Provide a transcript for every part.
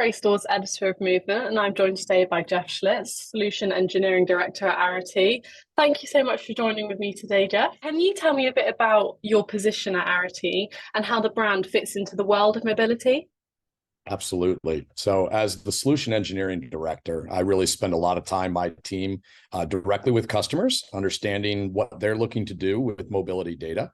Grey Stores Editor of Movement, and I'm joined today by Jeff Schlitt, Solution Engineering Director at Arity. Thank you so much for joining with me today, Jeff. Can you tell me a bit about your position at Arity and how the brand fits into the world of mobility? Absolutely. So as the solution engineering director, I really spend a lot of time, my team, directly with customers, understanding what they're looking to do with mobility data,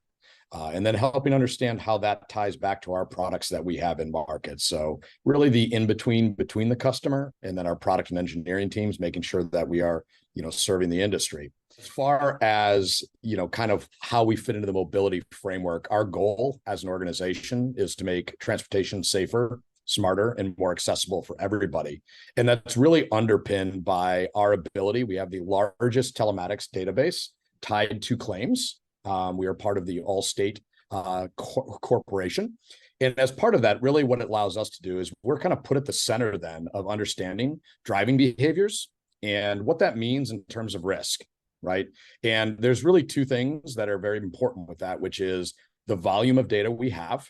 and then helping understand how that ties back to our products that we have in market. So really the in-between between the customer and then our product and engineering teams, making sure that we are, serving the industry. As far as, kind of how we fit into the mobility framework, our goal as an organization is to make transportation safer, smarter, and more accessible for everybody. And that's really underpinned by our ability. We have the largest telematics database tied to claims. We are part of the Allstate Corporation. And as part of that, really what it allows us to do is we're kind of put at the center then of understanding driving behaviors and what that means in terms of risk, right? And there's really two things that are very important with that, which is the volume of data we have.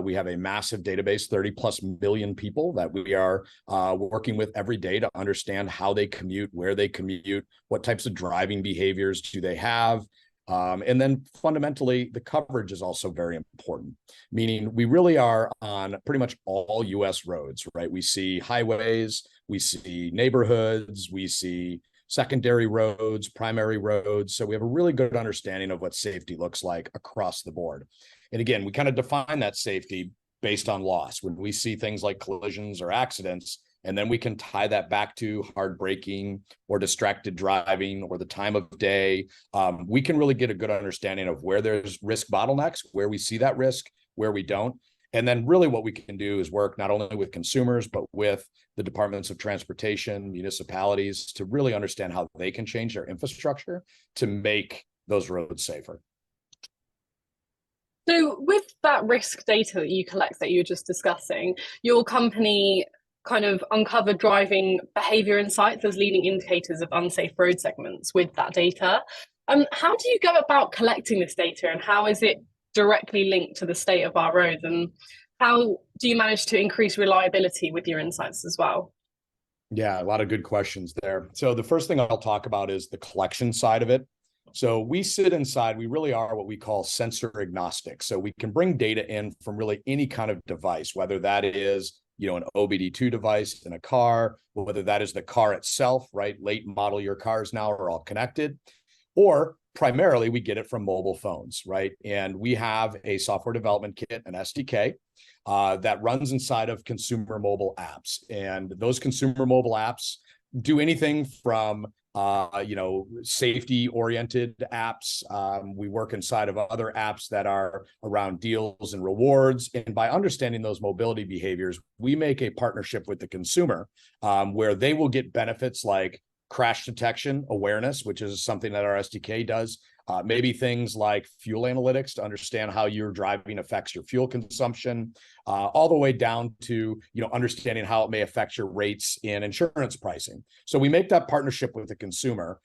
We have a massive database, 30 plus million people that we are working with every day to understand how they commute, where they commute, what types of driving behaviors do they have. And then fundamentally, the coverage is also very important, meaning we really are on pretty much all US roads, right? We see highways, we see neighborhoods, we see secondary roads, primary roads. So we have a really good understanding of what safety looks like across the board. And again, we kind of define that safety based on loss. When we see things like collisions or accidents, and then we can tie that back to hard braking or distracted driving or the time of day, we can really get a good understanding of where there's risk bottlenecks, where we see that risk, where we don't. And then really what we can do is work not only with consumers, but with the departments of transportation, municipalities, to really understand how they can change their infrastructure to make those roads safer. So, with that risk data that you collect that you were just discussing, your company kind of uncovered driving behaviour insights as leading indicators of unsafe road segments with that data. How do you go about collecting this data, and how is it directly linked to the state of our roads, and how do you manage to increase reliability with your insights as well? Yeah, a lot of good questions there. So the first thing I'll talk about is the collection side of it. So we sit inside, we really are what we call sensor agnostic. So we can bring data in from really any kind of device, whether that is, an OBD2 device in a car, whether that is the car itself, right? Late model year cars now are all connected, or primarily we get it from mobile phones, right? And we have a software development kit, an SDK, that runs inside of consumer mobile apps. And those consumer mobile apps do anything from safety oriented apps. We work inside of other apps that are around deals and rewards. And by understanding those mobility behaviors, we make a partnership with the consumer where they will get benefits like crash detection awareness, which is something that our SDK does. Maybe things like fuel analytics to understand how your driving affects your fuel consumption, all the way down to understanding how it may affect your rates in insurance pricing. So we make that partnership with the consumer.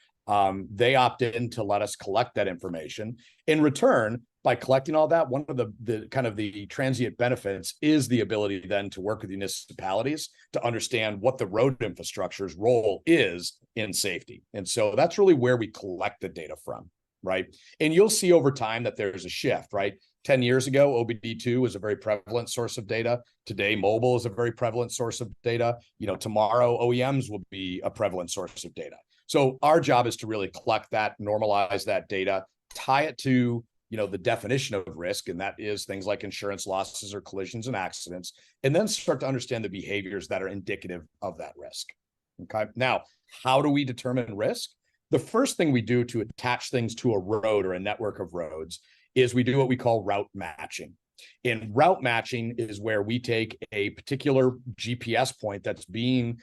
They opt in to let us collect that information. In return, by collecting all that, one of the kind of the transient benefits is the ability then to work with municipalities to understand what the road infrastructure's role is in safety. And so that's really where we collect the data from. Right. And you'll see over time that there's a shift, right? 10 years ago, OBD2 was a very prevalent source of data. Today, mobile is a very prevalent source of data. Tomorrow, OEMs will be a prevalent source of data. So our job is to really collect that, normalize that data, tie it to, the definition of risk, and that is things like insurance losses or collisions and accidents, and then start to understand the behaviors that are indicative of that risk. Okay. Now, how do we determine risk? The first thing we do to attach things to a road or a network of roads is we do what we call route matching. And route matching is where we take a particular GPS point that's being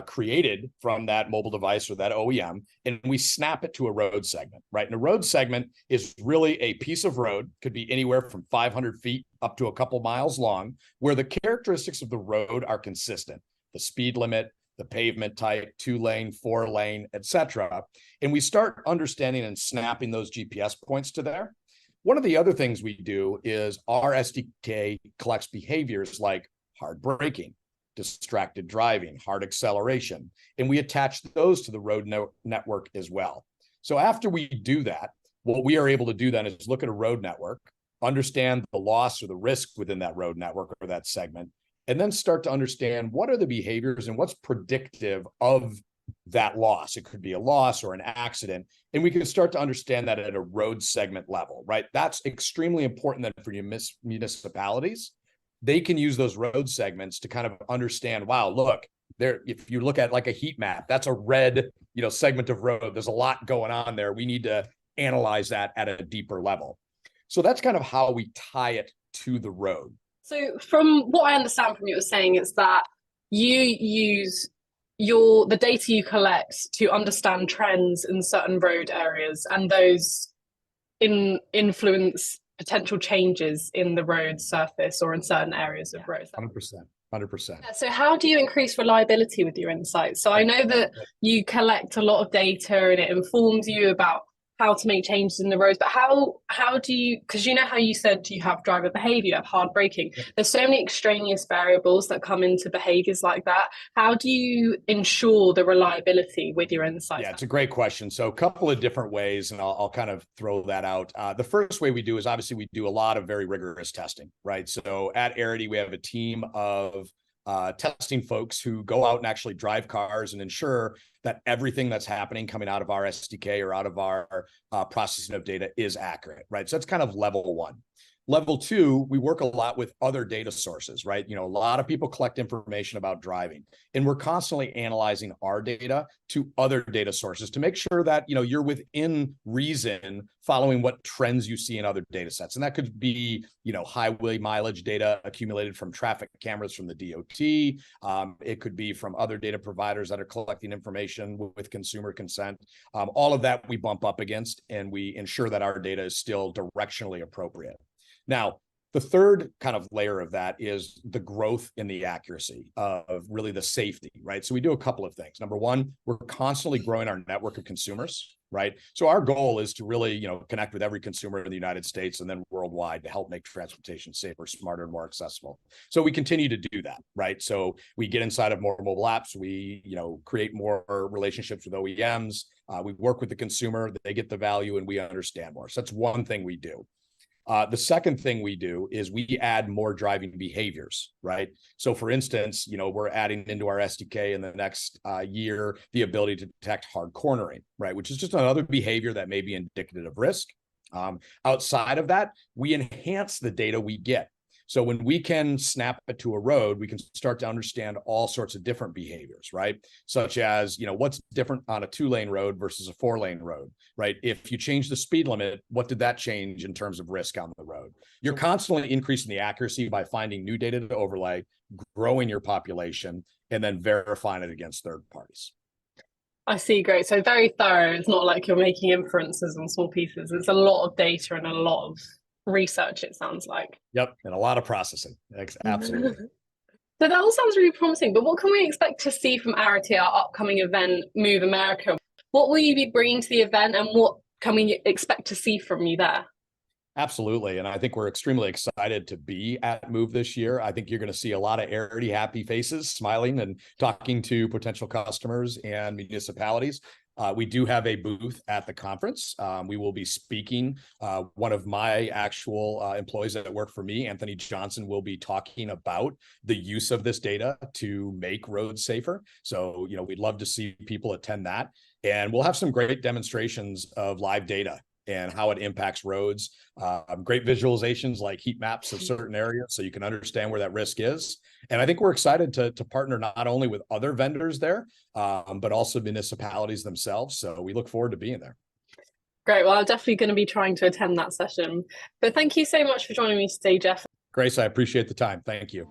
created from that mobile device or that OEM, and we snap it to a road segment, right? And a road segment is really a piece of road, could be anywhere from 500 feet up to a couple miles long, where the characteristics of the road are consistent. The speed limit, the pavement type, 2-lane, 4-lane, et cetera. And we start understanding and snapping those GPS points to there. One of the other things we do is our SDK collects behaviors like hard braking, distracted driving, hard acceleration, and we attach those to the road network as well. So after we do that, what we are able to do then is look at a road network, understand the loss or the risk within that road network or that segment, and then start to understand what are the behaviors and what's predictive of that loss. It could be a loss or an accident, and we can start to understand that at a road segment level, right? That's extremely important then for municipalities. They can use those road segments to kind of understand, wow, look, there, if you look at like a heat map, that's a red, segment of road. There's a lot going on there. We need to analyze that at a deeper level. So that's kind of how we tie it to the road. So from what I understand from what you're saying is that you use the data you collect to understand trends in certain road areas, and those influence potential changes in the road surface or in certain areas of roads. 100%. Yeah, so how do you increase reliability with your insights? So I know that you collect a lot of data and it informs you about how to make changes in the roads, but how do you, because how you said you have driver behavior, you have hard braking. Yep. There's so many extraneous variables that come into behaviors like that. How do you ensure the reliability with your insights? Yeah, it's a great question. So a couple of different ways, and I'll kind of throw that out. The first way we do is obviously we do a lot of very rigorous testing, right? So at Arity, we have a team of testing folks who go out and actually drive cars and ensure that everything that's happening coming out of our SDK or out of our processing of data is accurate, right? So that's kind of level one. Level two, we work a lot with other data sources, right? A lot of people collect information about driving, and we're constantly analyzing our data to other data sources to make sure that, you're within reason following what trends you see in other data sets. And that could be, highway mileage data accumulated from traffic cameras from the DOT. It could be from other data providers that are collecting information with consumer consent. All of that we bump up against, and we ensure that our data is still directionally appropriate. Now, the third kind of layer of that is the growth in the accuracy of really the safety, right? So we do a couple of things. Number one, we're constantly growing our network of consumers, right? So our goal is to really, connect with every consumer in the United States and then worldwide to help make transportation safer, smarter, and more accessible. So we continue to do that, right? So we get inside of more mobile apps. We, create more relationships with OEMs. We work with the consumer. They get the value, and we understand more. So that's one thing we do. The second thing we do is we add more driving behaviors, right? So for instance, we're adding into our SDK in the next year, the ability to detect hard cornering, right? Which is just another behavior that may be indicative of risk. Outside of that, we enhance the data we get. So when we can snap it to a road, we can start to understand all sorts of different behaviors, right? Such as, what's different on a 2-lane road versus a 4-lane road, right? If you change the speed limit, what did that change in terms of risk on the road? You're constantly increasing the accuracy by finding new data to overlay, growing your population, and then verifying it against third parties. I see, great. So very thorough. It's not like you're making inferences on small pieces. It's a lot of data and a lot of research, it sounds like. Yep, and a lot of processing. Absolutely. So that all sounds really promising, but what can we expect to see from Arity, our upcoming event, Move America? What will you be bringing to the event, and what can we expect to see from you there? Absolutely. And I think we're extremely excited to be at Move this year. I think you're going to see a lot of Arity happy faces smiling and talking to potential customers and municipalities. We do have a booth at the conference. We will be speaking. One of my actual employees that work for me, Anthony Johnson, will be talking about the use of this data to make roads safer. So, we'd love to see people attend that. And we'll have some great demonstrations of live data and how it impacts roads. Great visualizations like heat maps of certain areas so you can understand where that risk is. And I think we're excited to partner not only with other vendors there, but also municipalities themselves. So we look forward to being there. Great. Well, I'm definitely going to be trying to attend that session. But thank you so much for joining me today, Jeff. Grace, I appreciate the time. Thank you.